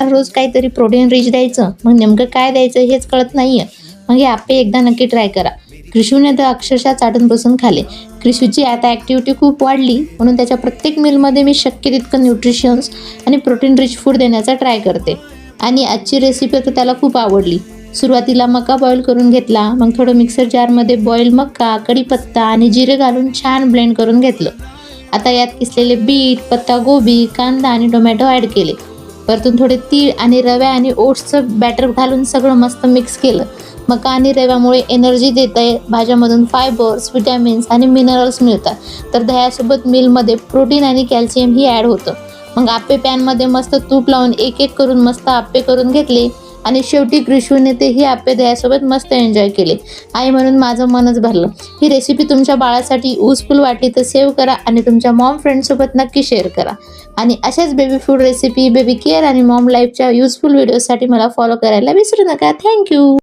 रोज काहीतरी protein rich द्यायचं, मग नेमकं काय द्यायचं हेच कळत नाहीये. मग हे आप्पे एकदा नक्की ट्राय करा. क्रिशूने तर अक्षरशः चाटून बसून खाले. क्रिशूची आता ॲक्टिव्हिटी खूप वाढली, म्हणून त्याच्या प्रत्येक मीलमध्ये मी शक्य तितकं न्यूट्रिशन्स आणि प्रोटीन रिच फूड देण्याचा ट्राय करते. आणि आजची रेसिपी तर त्याला खूप आवडली. सुरुवातीला मका बॉईल करून घेतला, मग थोडं मिक्सर जारमध्ये बॉईल मका, कढीपत्ता आणि जिरे घालून छान ब्लेंड करून घेतलं. आता यात किसलेले बीट, पत्तागोबी, कांदा आणि टोमॅटो ॲड केले. परतून थोडे तीळ आणि रव्या आणि ओट्सचं बॅटर घालून सगळं मस्त मिक्स केलं. मका आणि रव्यामुळे एनर्जी देते, भाज्यामधून फायबर्स, विटॅमिन्स आणि मिनरल्स मिळतात. तर दह्यासोबत मिलमध्ये प्रोटीन आणि कॅल्शियम ही ॲड होतं. मग आप्पे पॅनमध्ये मस्त तूप लावून एक एक करून मस्त आप्पे करून घेतले आणि शेवटी क्रिशूने ते ही आप्पे दह्यासोबत मस्त एन्जॉय केले. आई म्हणून माझं मनच भरलं. ही रेसिपी तुमच्या बाळासाठी युजफुल वाटली तर सेव्ह करा आणि तुमच्या मॉम फ्रेंडसोबत नक्की शेअर करा. आणि अशाच baby food recipe, baby care आणि मॉम लाईफच्या युजफुल व्हिडिओसाठी मला फॉलो करायला विसरू नका. थँक्यू.